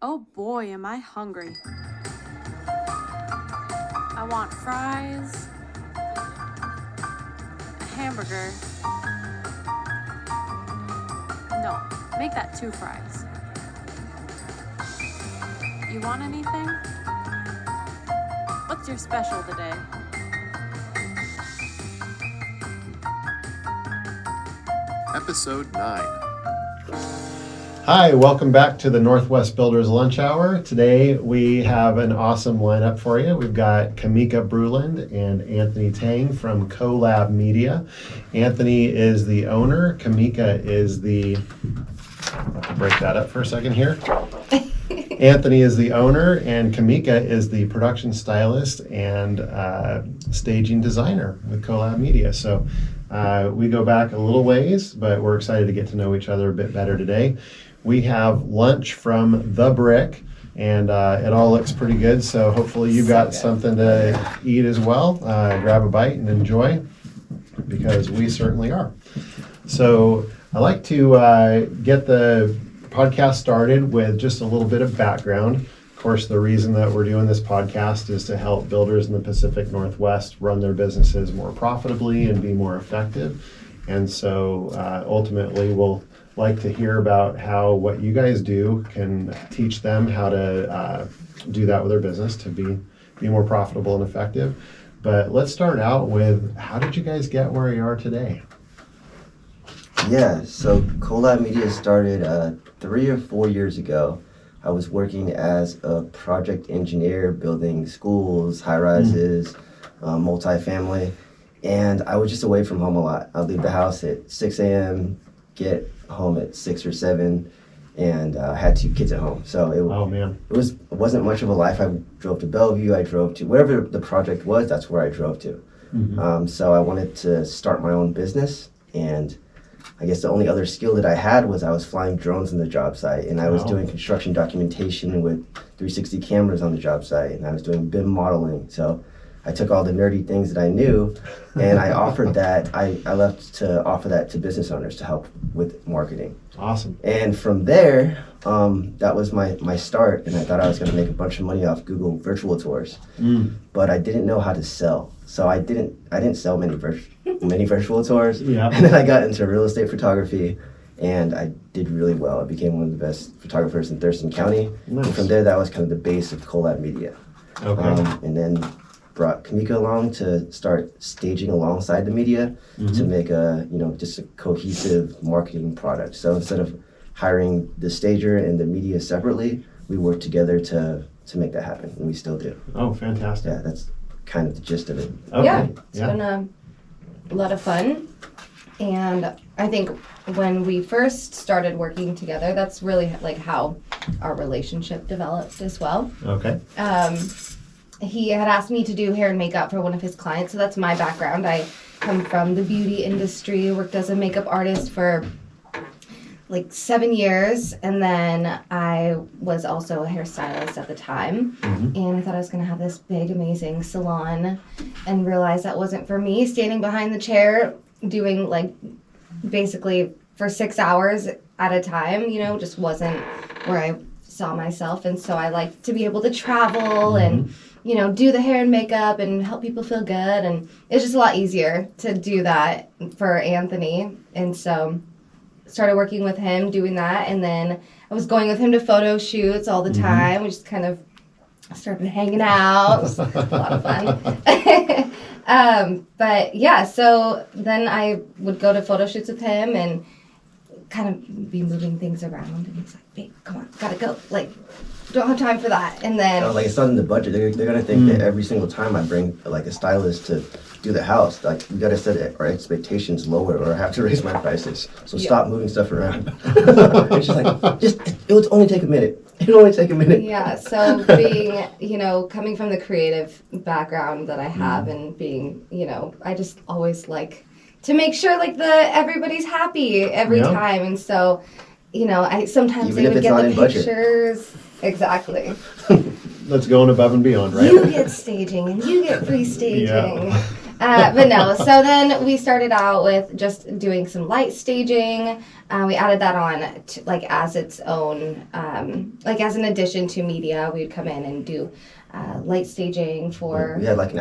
Oh boy, am I hungry. I want fries, a hamburger. No, make that 2 fries. You want anything? What's your special today? Episode 9. Hi, welcome back to the Northwest Builders Lunch Hour. Today we have an awesome lineup for you. We've got Kamika Bruland and Anthony Taing from CoLab Media. Anthony is the owner. Kamika is the... I'll have to break that up for a second here. Anthony is the owner, and Kamika is the production stylist and staging designer with CoLab Media. So we go back a little ways, but we're excited to get to know each other a bit better today. We have lunch from The Brick, and it all looks pretty good, so hopefully you've got something to eat as well. Grab a bite and enjoy, because we certainly are. So I like to get the podcast started with just a little bit of background. Of course, the reason that we're doing this podcast is to help builders in the Pacific Northwest run their businesses more profitably and be more effective. And so ultimately, we'll like to hear about how what you guys do can teach them how to do that with their business to be more profitable and effective. But let's start out with, how did you guys get where you are today? Yeah, so CoLab Media started 3 or 4 years ago. I was working as a project engineer, building schools, high-rises, multifamily, and I was just away from home a lot. I'd leave the house at 6 a.m., get home at 6 or 7, and I had 2 kids at home. So it wasn't much of a life. I drove to Bellevue, I drove to wherever the project was, that's where I drove to. Mm-hmm. So I wanted to start my own business, and I guess the only other skill that I had was I was flying drones on the job site, and I was doing construction documentation with 360 cameras on the job site, and I was doing BIM modeling. So I took all the nerdy things that I knew, and I offered that. I left to offer that to business owners to help with marketing. Awesome. And from there, that was my start, and I thought I was going to make a bunch of money off Google virtual tours, but I didn't know how to sell. So I didn't sell many virtual tours. Yeah. And then I got into real estate photography, and I did really well. I became one of the best photographers in Thurston County. Nice. And from there, that was kind of the base of CoLab Media. Okay. And then brought Kamika along to start staging alongside the media to make just a cohesive marketing product. So instead of hiring the stager and the media separately, we worked together to make that happen, and we still do. Oh, fantastic. Yeah, that's kind of the gist of it. Okay. Yeah, it's been a lot of fun, and I think when we first started working together, that's really like how our relationship developed as well. Okay. He had asked me to do hair and makeup for one of his clients, so that's my background. I come from the beauty industry, worked as a makeup artist for like 7 years, and then I was also a hairstylist at the time, and I thought I was going to have this big, amazing salon, and realized that wasn't for me. Standing behind the chair, doing like basically for 6 hours at a time, just wasn't where I saw myself, and so I like to be able to travel and do the hair and makeup and help people feel good, and it's just a lot easier to do that for Anthony, and so started working with him doing that, and then I was going with him to photo shoots all the time. We just kind of started hanging out. It was a lot of fun. But yeah, so then I would go to photo shoots with him and kind of be moving things around, and he's like, babe, come on, gotta go. Like, don't have time for that. And then it's not in the budget. They're gonna think that every single time I bring like a stylist to do the house, like we gotta set our expectations lower, or I have to raise my prices. So stop moving stuff around. It's just like, it would only take a minute. It'll only take a minute. Yeah. So being, coming from the creative background that I have, and being, I just always like to make sure like everybody's happy every time, and so. I sometimes even get the pictures. Budget. Exactly. That's going above and beyond, right? You get staging and you get free staging. But no, so then we started out with just doing some light staging. We added that on to, like as its own, like as an addition to media. We'd come in and do light staging for. We had like an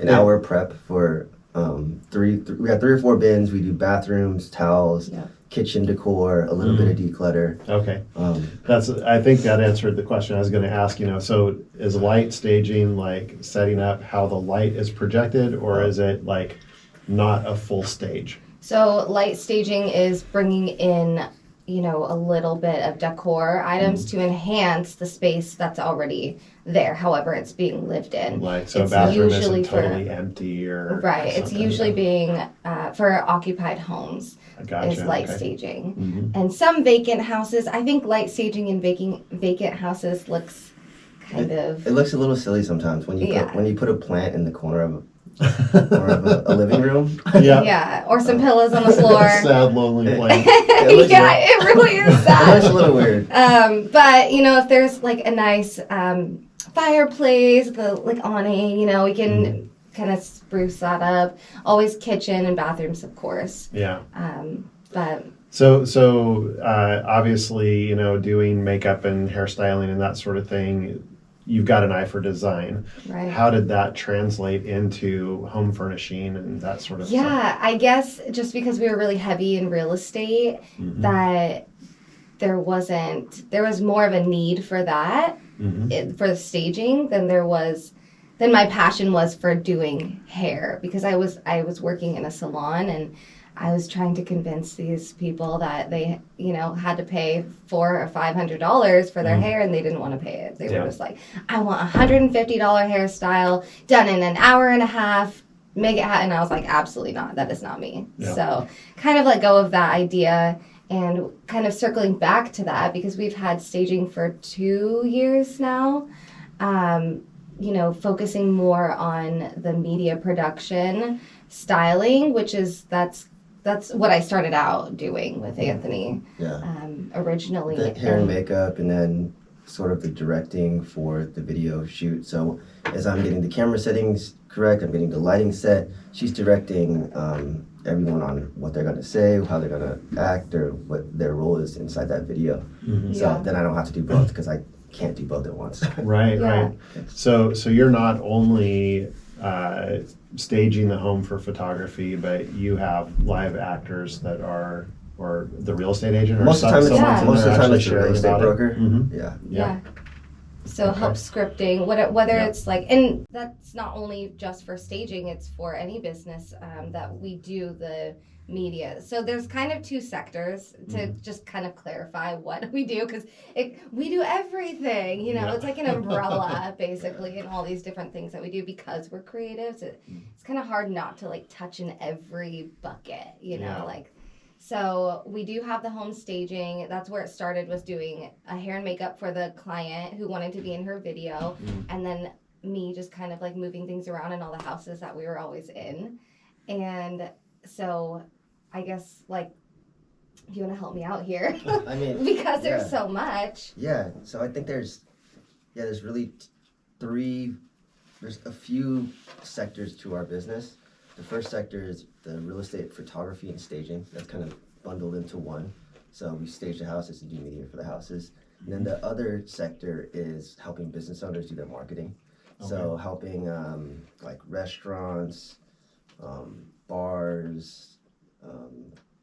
hour prep for we had 3 or 4 bins. We do bathrooms, towels, kitchen decor, a little bit of declutter. Okay. I think that answered the question I was going to ask. So is light staging like setting up how the light is projected, or is it like not a full stage? So light staging is bringing in, a little bit of decor items to enhance the space that's already there. However, it's being lived in. Like, so a It's bathroom usually isn't totally empty or right. It's something. usually being for occupied homes. Gotcha, Is light okay. staging. And some vacant houses, I think light staging in vacant houses looks kind of. It looks a little silly sometimes when you Yeah. put a plant in the corner of a living room. Yeah. Yeah, or some pillows on the floor. Sad, lonely place. It really is It sad. looks a little weird. But if there's like a nice fireplace, the like awning, we can kind of spruce that up. Always kitchen and bathrooms, of course. Yeah. But So obviously, doing makeup and hairstyling and that sort of thing, you've got an eye for design. right. How did that translate into home furnishing and that sort of stuff? Yeah, I guess just because we were really heavy in real estate, that there was more of a need for that for the staging than my passion was for doing hair, because I was working in a salon and I was trying to convince these people that they, had to pay $400 or $500 for their hair, and they didn't want to pay it. They were just like, I want a $150 hairstyle done in an hour and a half, make it happen. And I was like, absolutely not. That is not me. Yeah. So kind of let go of that idea and kind of circling back to that, because we've had staging for 2 years now. Focusing more on the media production, styling, which is that's what I started out doing with Anthony. Yeah. Originally. The hair and makeup, and then sort of the directing for the video shoot. So as I'm getting the camera settings correct, I'm getting the lighting set. She's directing everyone on what they're going to say, how they're going to act, or what their role is inside that video. So then I don't have to do both, because I can't do both at once. Right, Yeah. right. So you're not only staging the home for photography, but you have live actors that are, or the real estate agent, or Most of the time, someone's Yeah. in most of there the time actually it's a real sharing estate about it? broker. Mhm. Yeah. Yeah. So Okay. help scripting, whether Yeah. it's like, and that's not only just for staging, it's for any business that we do the media. So there's kind of 2 sectors to just kind of clarify what we do, because we do everything, Yeah. It's like an umbrella basically, and all these different things that we do because we're creatives. It's kind of hard not to like touch in every bucket, Yeah. So we do have the home staging. That's where it started, was doing a hair and makeup for the client who wanted to be in her video. And then me just kind of like moving things around in all the houses that we were always in. And so I guess like, if you want to help me out here, I mean, because there's yeah. so much. Yeah, so I think there's really there's a few sectors to our business. The first sector is the real estate photography and staging. That's kind of bundled into one. So we stage the houses and do media for the houses. And then the other sector is helping business owners do their marketing. So helping like restaurants, bars,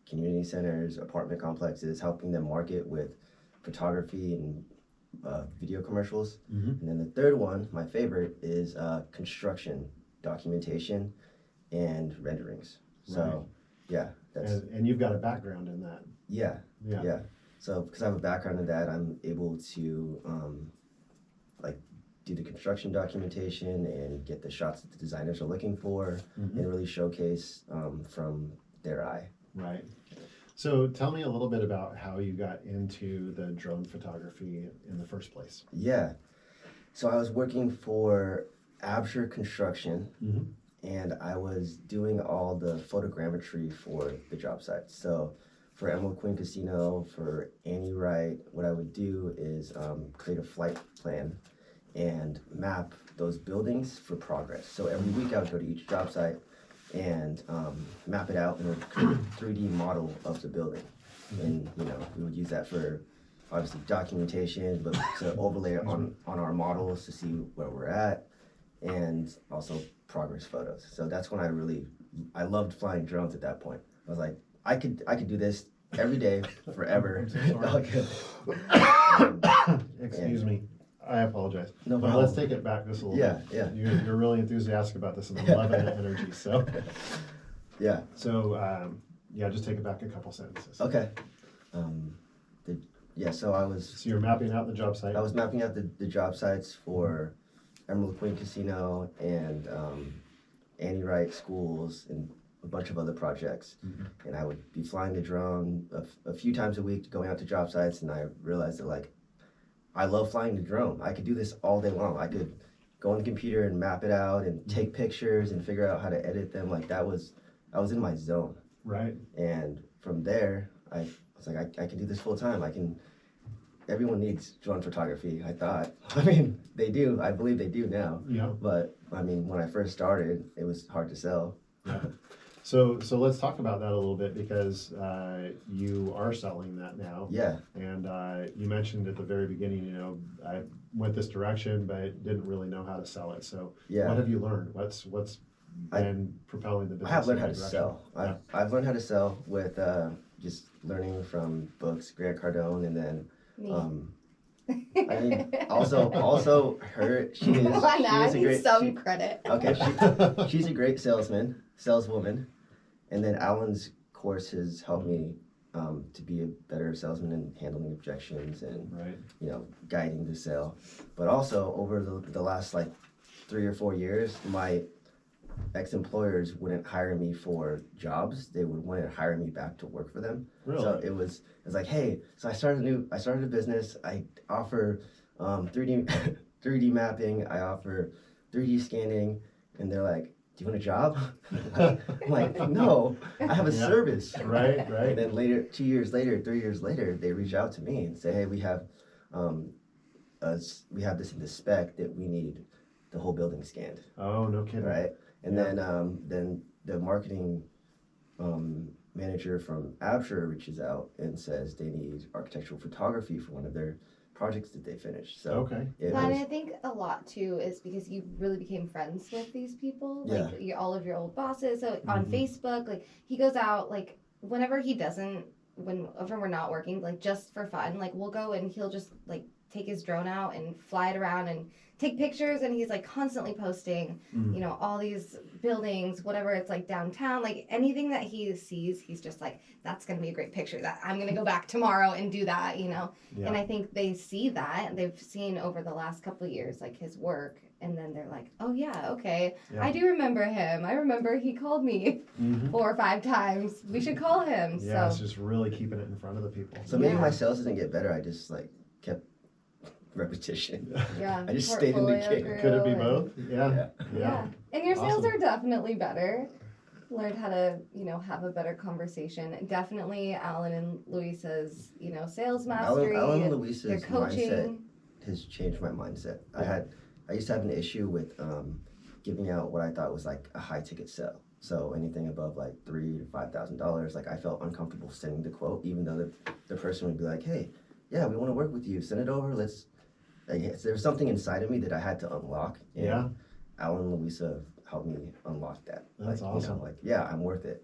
community centers, apartment complexes, helping them market with photography and video commercials. And then the third one, my favorite, is construction, documentation, and renderings. So, yeah, that's And you've got a background in that. yeah. So, because I have a background in that, I'm able to like do the construction documentation and get the shots that the designers are looking for, and really showcase from their eye. Right. So tell me a little bit about how you got into the drone photography in the first place. Yeah. So I was working for Absher Construction, and I was doing all the photogrammetry for the job sites. So for Emerald Queen Casino, for Annie Wright, what I would do is create a flight plan and map those buildings for progress. So every week I would go to each job site, and map it out in a 3D model of the building. And we would use that for obviously documentation, but to overlay it on our models to see where we're at, and also progress photos. So that's when I loved flying drones at that point. I was like, I could do this every day forever. I'm so sorry. Excuse me. I apologize. No But problem. let's take it back just a little bit. Yeah. You're really enthusiastic about this, and I'm loving the energy. So, Yeah. Just take it back a couple sentences. Okay. So I was So you're mapping out the job site. I was mapping out the job sites for Emerald Queen Casino and Annie Wright schools and a bunch of other projects. And I would be flying the drone a few times a week, going out to job sites, and I realized that I love flying the drone. I could do this all day long. I could go on the computer and map it out and take pictures and figure out how to edit them. I was in my zone. Right. And from there, I was like, I can do this full time. Everyone needs drone photography, I thought. I mean, they do. I believe they do now. Yeah. But I mean, when I first started, it was hard to sell. Yeah. So let's talk about that a little bit, because you are selling that now. Yeah. And you mentioned at the very beginning, I went this direction, but didn't really know how to sell it. So Yeah. what have you learned? What's been propelling the business? I have learned in how that to direction? sell. Yeah. I've learned how to sell with just learning from books, Grant Cardone, and then Me. I mean, also her. She is I a need great. some credit. Okay, she's a great saleswoman, and then Alan's course has helped me to be a better salesman and handling objections and Right. guiding the sale. But also over the last 3 or 4 years, my ex-employers wouldn't hire me for jobs. They would want to hire me back to work for them. Really? So it was like, hey, so I started a business. I offer 3D mapping. I offer 3D scanning, and they're like, do you want a job? I'm like, no, I have a Yeah. service. Right. And then later, 2 years later, 3 years later, they reach out to me and say, hey, we have this in the spec that we need the whole building scanned. Oh, no kidding. Right. And Yeah. then the marketing manager from Absher reaches out and says they need architectural photography for one of their projects that they finished. So Okay. it And was, I think a lot too is because you really became friends with these people, Yeah. all of your old bosses. So on Mhm. Facebook, he goes out whenever he doesn't, whenever we're not working, just for fun, we'll go and he'll just take his drone out and fly it around and take pictures, and he's constantly posting, all these buildings, whatever it's downtown, anything that he sees, he's just that's gonna be a great picture. That I'm gonna go back tomorrow and do that, Yeah. And I think they see that, and they've seen over the last couple of years his work, and then they're like, oh yeah, okay, Yeah. I do remember him. I remember he called me Mhm. 4 or 5 times. We should call him. Yeah, it's So just really keeping it in front of the people. so maybe Yeah. my sales didn't get better. I just kept repetition. yeah, I just stayed in the portfolio game. grew Could it be and- both? Yeah. Yeah. And your sales Awesome. are definitely better. Learned how to, have a better conversation. Definitely Alan and Luisa's, sales mastery. Alan and and Luisa's their coaching. mindset has changed my mindset. I used to have an issue with giving out what I thought was a high ticket sale. So anything above $3,000 to $5,000, I felt uncomfortable sending the quote, even though the person would be like, hey, yeah, we want to work with you. Send it over. There was something inside of me that I had to unlock. And Yeah. Alan and Louisa helped me unlock that. That's awesome. Yeah, I'm worth it.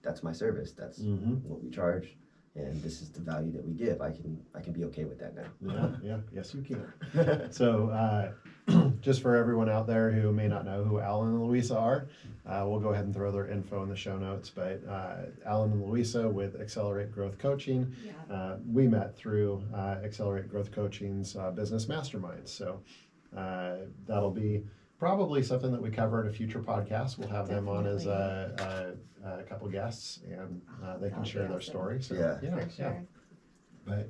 That's my service. That's Mhm. what we charge, and this is the value that we give. I can be okay with that now. Yeah. Yes, you can. So, just for everyone out there who may not know who Alan and Louisa are, we'll go ahead and throw their info in the show notes. But Alan and Louisa with Accelerate Growth Coaching, Yeah. we met through Accelerate Growth Coaching's business masterminds. So that'll be probably something that we cover in a future podcast. We'll have them on as a couple guests, and they can That'd share be their awesome. story. So, Yeah. For sure. But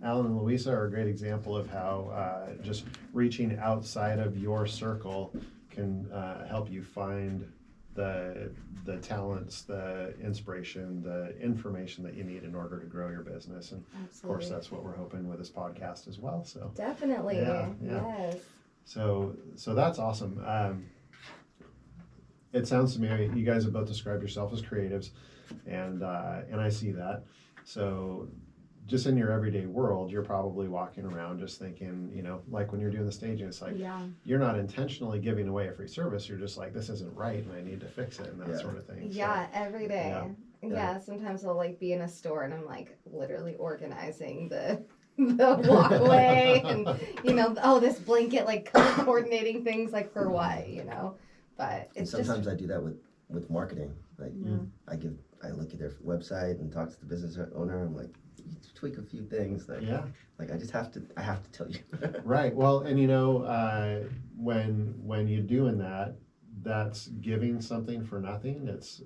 Alan and Louisa are a great example of how just reaching outside of your circle can help you find the talents, the inspiration, the information that you need in order to grow your business. And of course, Absolutely. that's what we're hoping with this podcast as well. So Definitely. Yeah. Yes. so that's awesome. it sounds to me, you guys have both described yourself as creatives, and I see that. So just in your everyday world, you're probably walking around just thinking, like when you're doing the staging, it's like Yeah. you're not intentionally giving away a free service. You're just like, this isn't right, and I need to fix it, and that Yeah. sort of thing. Yeah, every day. Yeah. Yeah. Sometimes I'll like be in a store and I'm like literally organizing the walkway and this blanket, like color coordinating things, like for what, But And it's sometimes just I do that with marketing. Like I look at their website and talk to the business owner. I'm like, you tweak a few things. Like, Yeah. like I have to tell you. Right. Well, and when you're doing that, that's giving something for nothing. It's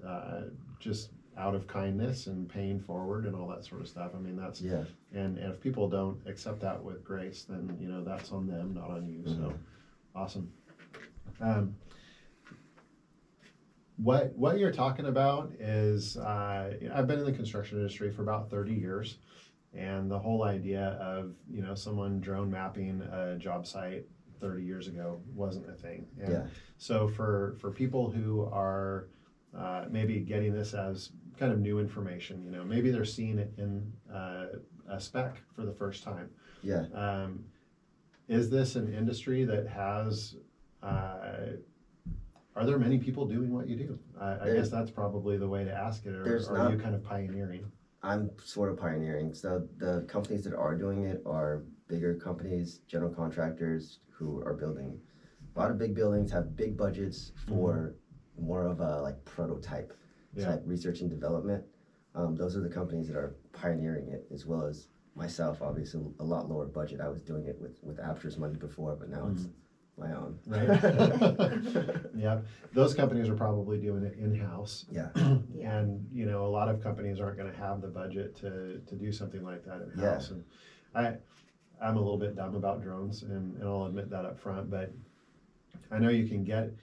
just out of kindness and paying forward and all that sort of stuff. I mean, that's Yeah. And if people don't accept that with grace, then that's on them, not on you. So, awesome. What you're talking about is I've been in the construction industry for about 30 years, and the whole idea of someone drone mapping a job site 30 years ago wasn't a thing. And Yeah. so for people who are maybe getting this as kind of new information, maybe they're seeing it in a spec for the first time. Yeah. Is this an industry that has are there many people doing what you do? I guess that's probably the way to ask it. Or There's are not. you kind of pioneering? I'm sort of pioneering. So the companies that are doing it are bigger companies, general contractors who are building a lot of big buildings, have big budgets for more of a like prototype type research and development. Those are the companies that are pioneering it, as well as myself. Obviously, a lot lower budget. I was doing it with Apture's money before, but now it's my own. Right. Yeah. Those companies are probably doing it in-house. Yeah. Yeah. And a lot of companies aren't going to have the budget to do something like that in-house. Yeah. And I'm a little bit dumb about drones, and I'll admit that up front, but I know you can get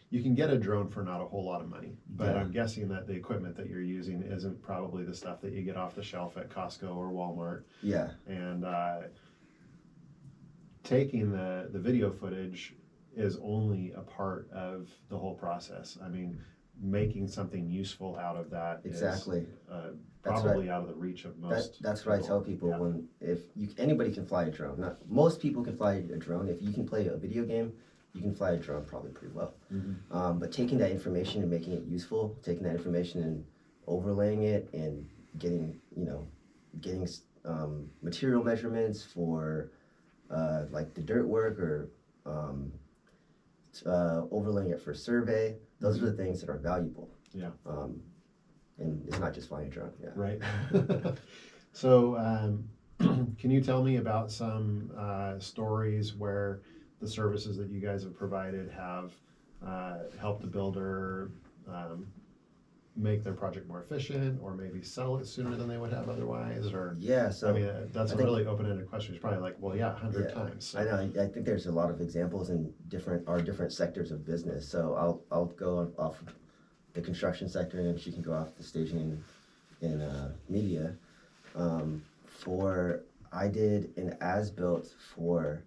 a drone for not a whole lot of money, but Yeah. I'm guessing that the equipment that you're using isn't probably the stuff that you get off the shelf at Costco or Walmart. Yeah. And taking the video footage is only a part of the whole process. I mean, making something useful out of that Exactly. is That's probably right. out of the reach of most. That's what I tell people Yeah. anybody can fly a drone. Not most people can fly a drone. If you can play a video game, you can fly a drone probably pretty well. But taking that information and making it useful, taking that information and overlaying it and getting material measurements for like the dirt work or overlaying it for survey. Those are the things that are valuable. Yeah. And it's not just flying a drone. Yeah. Right. So, can you tell me about some stories where the services that you guys have provided have helped the builder make their project more efficient, or maybe sell it sooner than they would have otherwise? Or Yeah. So I mean, that's a really open-ended question. It's probably like, well, yeah, 100 Yeah, times. So. I know. I think there's a lot of examples in different sectors of business. So I'll go off the construction sector, and she can go off the staging and media. I did an as-built for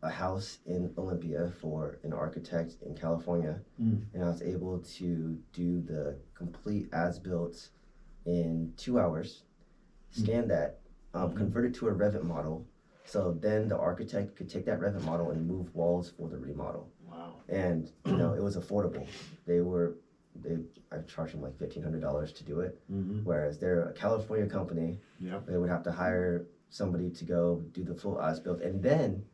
a house in Olympia for an architect in California, and I was able to do the complete as-built in 2 hours, scan that, convert it to a Revit model, so then the architect could take that Revit model and move walls for the remodel. Wow. And it was affordable. I charged them like $1,500 to do it, whereas they're a California company. Yep. They would have to hire somebody to go do the full as-built and then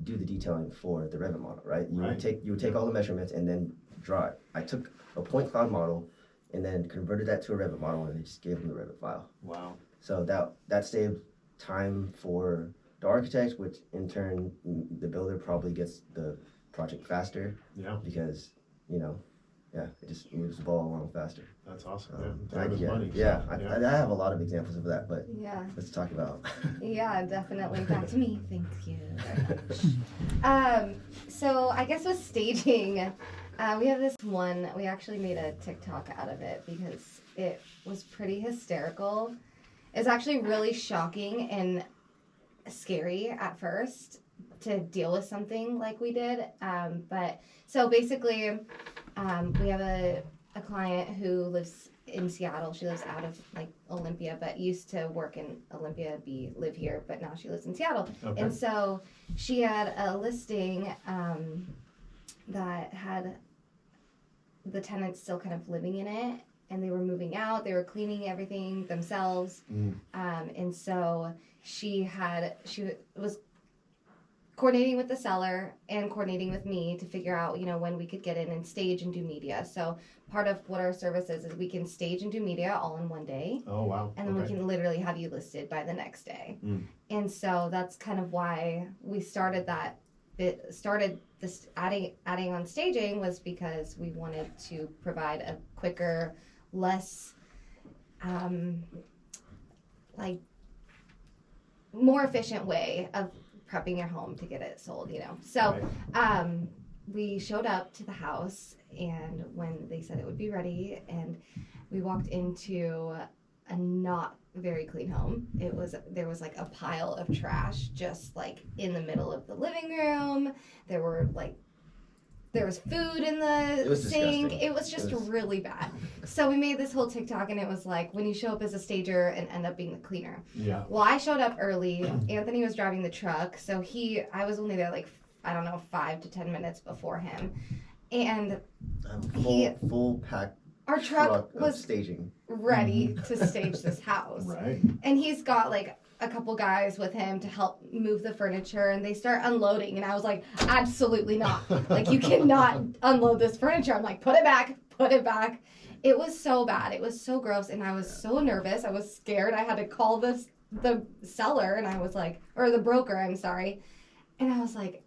do the detailing for the Revit model, right? You would take all the measurements and then draw it. I took a point cloud model and then converted that to a Revit model, and I just gave them the Revit file. Wow. So that saved time for the architect, which in turn the builder probably gets the project faster. Yeah. Because it just moves the ball along faster. That's awesome. Time is money. Yeah, So, I have a lot of examples of that, but yeah. let's talk about. Yeah, definitely. Back to me. Thank you very much. So I guess with staging, we have this one. We actually made a TikTok out of it because it was pretty hysterical. It's actually really shocking, and scary at first to deal with something like we did. But so basically, we have a client who lives in Seattle. She lives out of like Olympia, but used to work in Olympia, live here, but now she lives in Seattle. Okay. And so she had a listing that had the tenants still kind of living in it, and they were moving out. They were cleaning everything themselves, and so she was coordinating with the seller and coordinating with me to figure out, when we could get in and stage and do media. So part of what our service is we can stage and do media all in one day. Oh, wow. And then we can literally have you listed by the next day. And so that's kind of why we started that. It started this adding on staging was because we wanted to provide a quicker, less, more efficient way of prepping your home to get it sold, So, we showed up to the house, and when they said it would be ready, and we walked into a not very clean home. There was like a pile of trash just like in the middle of the living room. There was food in the sink. Disgusting. It was just really bad. So we made this whole TikTok, and it was like when you show up as a stager and end up being the cleaner. Yeah. Well, I showed up early. Anthony was driving the truck, so I was only there like, I don't know, 5 to 10 minutes before him. And full pack. Our truck of was staging. ready to stage this house. Right. And he's got like a couple guys with him to help move the furniture, and they start unloading, and I was like, absolutely not. Like, you cannot unload this furniture. I'm like, put it back. It was so bad. It was so gross, and I was so nervous. I was scared. I had to call the seller, and I was like, or the broker, I'm sorry. And I was like,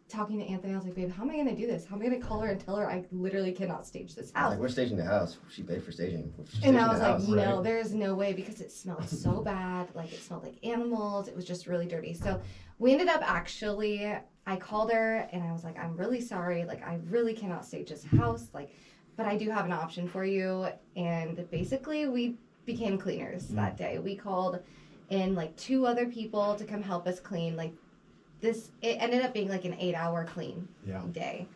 talking to Anthony, I was like, babe, how am I going to do this? How am I going to call her and tell her I literally cannot stage this house? Like, we're staging the house. She paid for staging. And I was like, house, no, right? there's no way, because it smelled so bad. Like, it smelled like animals. It was just really dirty. So we ended up I called her and I was like, I'm really sorry. Like, I really cannot stage this house. Like, but I do have an option for you. And basically we became cleaners that day. We called in like 2 other people to come help us clean. Like, it ended up being like an 8-hour clean day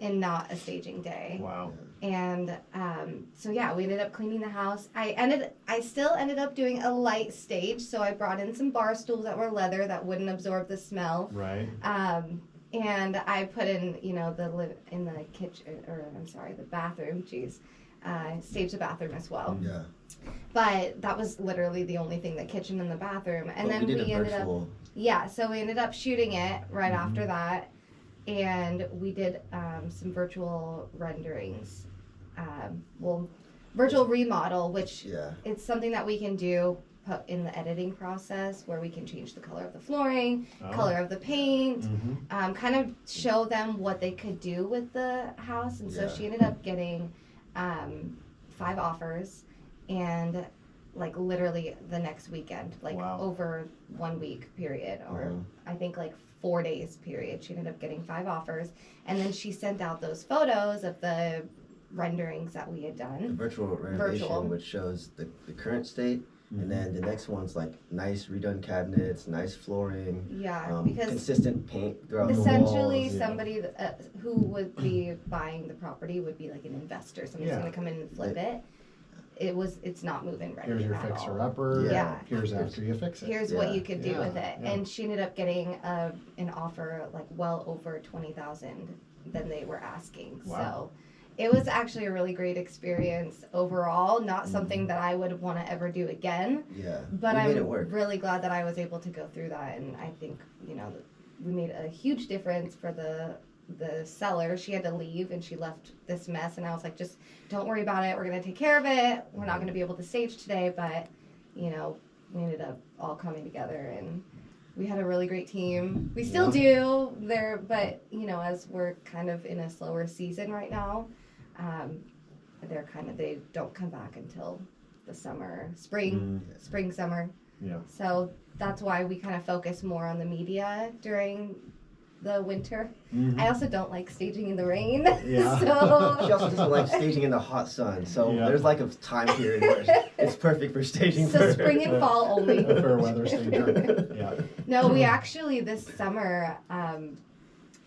and not a staging day. Wow. And so yeah, we ended up cleaning the house. I still ended up doing a light stage, so I brought in some bar stools that were leather that wouldn't absorb the smell. Right. And I put in, the kitchen, the bathroom. Staged the bathroom as well. Yeah. But that was literally the only thing, the kitchen and the bathroom. And then we did we a ended virtual. up. Yeah, so we ended up shooting it right after that, and we did some virtual renderings. Virtual remodel, which it's something that we can do put in the editing process, where we can change the color of the flooring, color of the paint, kind of show them what they could do with the house. And so she ended up getting 5 offers, and like literally the next weekend, like over 1 week period, or I think like 4 days period, she ended up getting 5 offers. And then she sent out those photos of the renderings that we had done. The virtual renovation, which shows the current state. And then the next one's like nice redone cabinets, nice flooring. Yeah, because consistent paint throughout the walls. Essentially, somebody who would be buying the property would be like an investor. Somebody's going to come in and flip it. It's not moving ready. Here's your at fixer all. upper. Yeah. Here's after you fix it. Here's what you could do with it. Yeah. And she ended up getting an offer like well over $20,000 than they were asking. Wow. So it was actually a really great experience overall. Not something that I would want to ever do again. Yeah. But I'm really glad that I was able to go through that. And I think, we made a huge difference for the seller. She had to leave, and she left this mess, and I was like, just don't worry about it. We're going to take care of it. We're not going to be able to stage today, but, we ended up all coming together, and we had a really great team. We still do there, but, as we're kind of in a slower season right now, they don't come back until the spring, summer. Yeah. So that's why we kind of focus more on the media during the winter. Mhm. I also don't like staging in the rain. Yeah. She So also doesn't like staging in the hot sun, so Yeah. there's like a time period where it's perfect for staging. so spring and fall only. A fair weather stager. Yeah. No, we actually this summer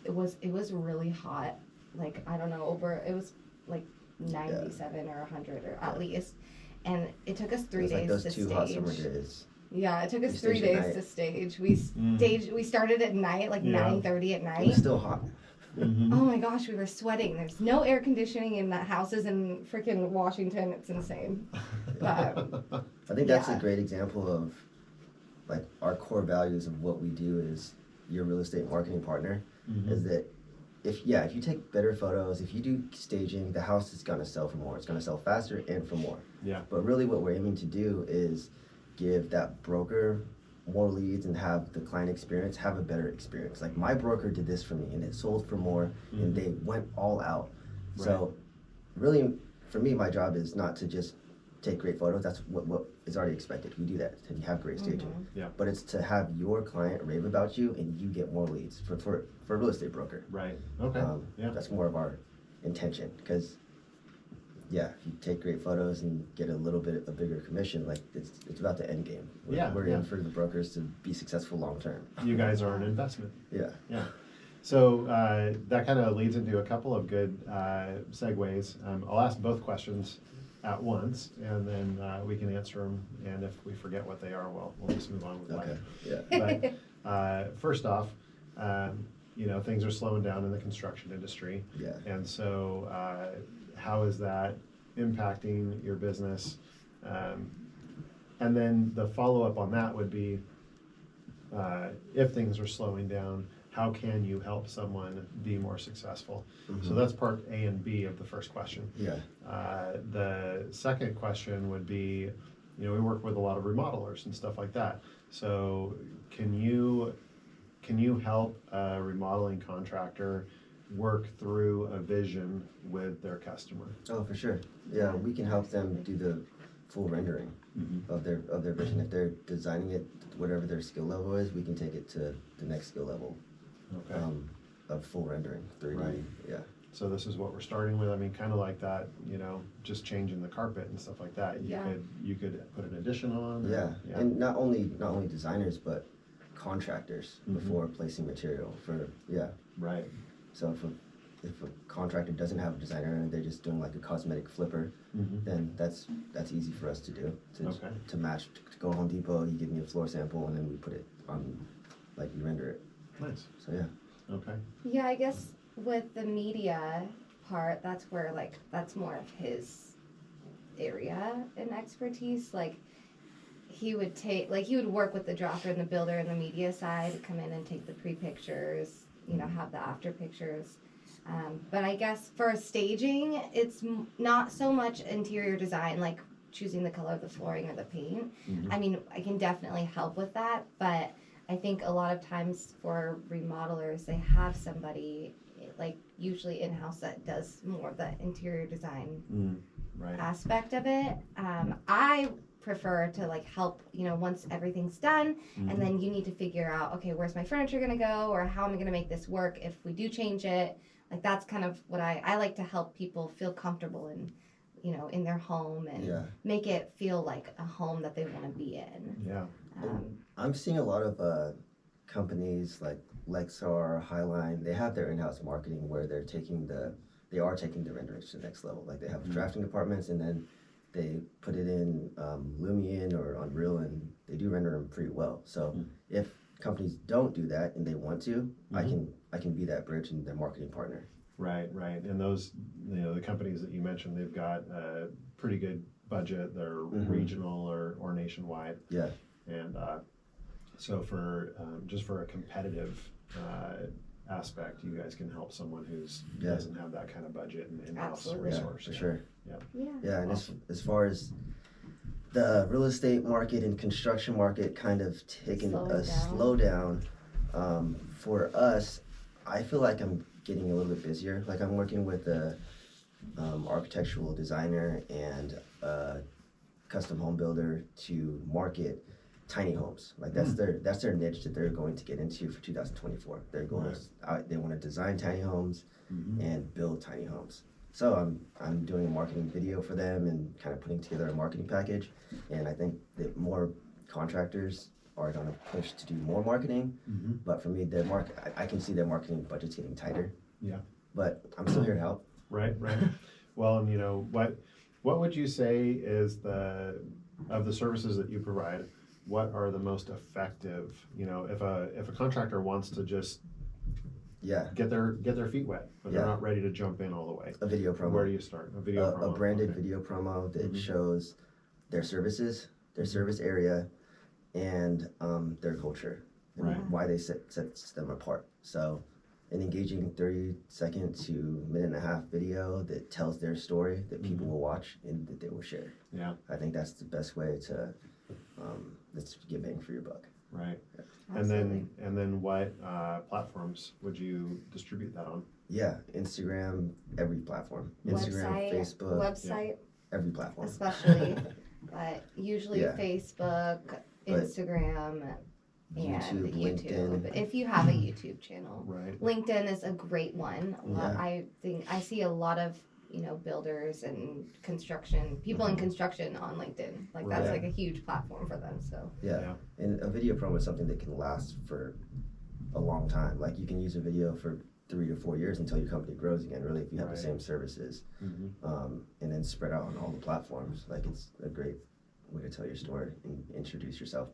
it was really hot. Like I don't know, it was like 97 or 100 or at least. And it took us 3 It's like days those to two stage. hot summer days. Yeah, it took us You 3 staged at days night. to stage. We started at night, like Yeah. 9:30 at It night. was still hot. Mhm. Oh my gosh, we were sweating. There's no air conditioning in the houses in freaking Washington. It's insane. But I think that's Yeah. a great example of like our core values of what we do is your real estate marketing partner. Mhm. Is that if you take better photos, if you do staging, the house is gonna sell for more. It's gonna sell faster and for more. Yeah. But really what we're aiming to do is give that broker more leads and have the client experience have a better experience. Like my broker did this for me and it sold for more and they went all out. So really for me my job is not to just take great photos. That's what is already expected. We do that and have great staging. Yeah. But it's to have your client rave about you and you get more leads for a real estate broker. Right. Okay. Yeah. That's more of our intention because if you take great photos and get a little bit a bigger commission, like it's about the end game. We're Yeah. in for the brokers to be successful long term. You guys are an investment. Yeah. Yeah. So that kind of leads into a couple of good segues. I'll ask both questions at once, and then we can answer them. And if we forget what they are, we'll just move on with Okay. life. Yeah. But first off, things are slowing down in the construction industry. Yeah. And so how is that impacting your business? And then the follow-up on that would be, if things are slowing down, how can you help someone be more successful? So that's part A and B of the first question. Yeah. The second question would be, we work with a lot of remodelers and stuff like that. So can you help a remodeling contractor work through a vision with their customer? Oh, for sure. Yeah, we can help them do the full rendering of their vision. If they're designing it, whatever their skill level is, we can take it to the next skill level. Okay. Of full rendering, 3D. Right. Yeah. So this is what we're starting with. I mean, kind of like that, just changing the carpet and stuff like that. You could put an addition on. Yeah. Yeah. And not only designers, but contractors before placing material for Right. So if a contractor doesn't have a designer and they're just doing like a cosmetic flipper, then that's easy for us to do. To match, to go Home Depot, you give me a floor sample and then we put it on, like you render it. Nice. So yeah. Okay. yeah, I guess with the media part, that's where that's more of his area and expertise. Like he would work with the dropper and the builder and the media side, come in and take the pre-pictures, have the after pictures. But I guess for staging, it's not so much interior design, like choosing the color of the flooring or the paint. I mean, I can definitely help with that, but I think a lot of times for remodelers, they have somebody, like usually in-house, that does more of the interior design Right. aspect of it. I prefer to help, once everything's done, and then you need to figure out, okay, where's my furniture gonna go, or how am I gonna make this work if we do change it. That's kind of what I like to help people feel comfortable in, in their home and make it feel like a home that they want to be in. Yeah. I'm seeing a lot of companies like Lexar, Highline, they have their in-house marketing where they are taking the renderings to the next level. Like they have drafting departments and then they put it in Lumion or Unreal and they do render them pretty well. So if companies don't do that and they want to, I can be that bridge and their marketing partner. Right. And those, the companies that you mentioned, they've got a pretty good budget. They're regional or nationwide. Yeah. And so for a competitive aspect, you guys can help someone who doesn't have that kind of budget and in-house Absolutely. resource. For sure. Yeah. Yeah, and Awesome. as far as the real estate market and construction market kind of taking a slowdown, for us, I feel like I'm getting a little bit busier. Like I'm working with a architectural designer and a custom home builder to market tiny homes. Like that's their niche that they're going to get into for 2024. They're going they want to design tiny homes and build tiny homes. So I'm doing a marketing video for them and kind of putting together a marketing package. And I think that more contractors are going to push to do more marketing. But for me, I can see their marketing budget's getting tighter. Yeah. But I'm still here to help. Right. Well, and what would you say is of the services that you provide, what are the most effective? If a contractor wants to just get their feet wet, but they're not ready to jump in all the way. A video promo. Where do you start? A video promo. A branded video promo that shows their services, their service area, and their culture, and why they sets them apart. So an engaging 30-second to minute-and-a-half video that tells their story that people will watch and that they will share. Yeah. I think that's the best way to get bang for your buck. Right. Absolutely. And then what platforms would you distribute that on? Yeah, Instagram, every platform. Instagram, Website, every platform. especially, but usually Yeah. Facebook, Instagram, and YouTube, YouTube. LinkedIn. If you have a YouTube channel, Right. LinkedIn is a great one. Yeah. I think I see a lot of builders and people in construction on LinkedIn. Like that's like a huge platform for them. So Yeah. And a video promo is something that can last for a long time. Like you can use a video for 3 to 4 years until your company grows again, really, if you have the same services. And then spread out on all the platforms. Like it's a great way to tell your story and introduce yourself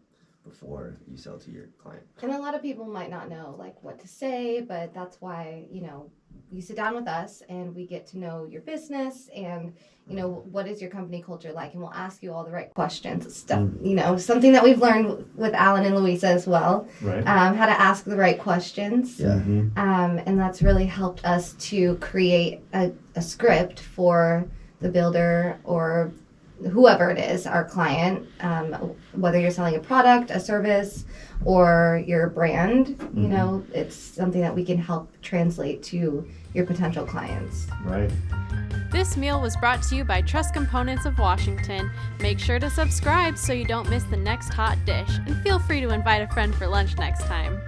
before you sell to your client. And a lot of people might not know like what to say, but that's why, you sit down with us and we get to know your business and, what is your company culture like? And we'll ask you all the right questions. Stuff, something that we've learned with Alan and Louisa as well. Right. How to ask the right questions. Yeah. And that's really helped us to create a script for the builder or whoever it is, our client, whether you're selling a product, a service, or your brand, it's something that we can help translate to your potential clients. Right. This meal was brought to you by Truss Components of Washington. Make sure to subscribe so you don't miss the next hot dish, and feel free to invite a friend for lunch next time.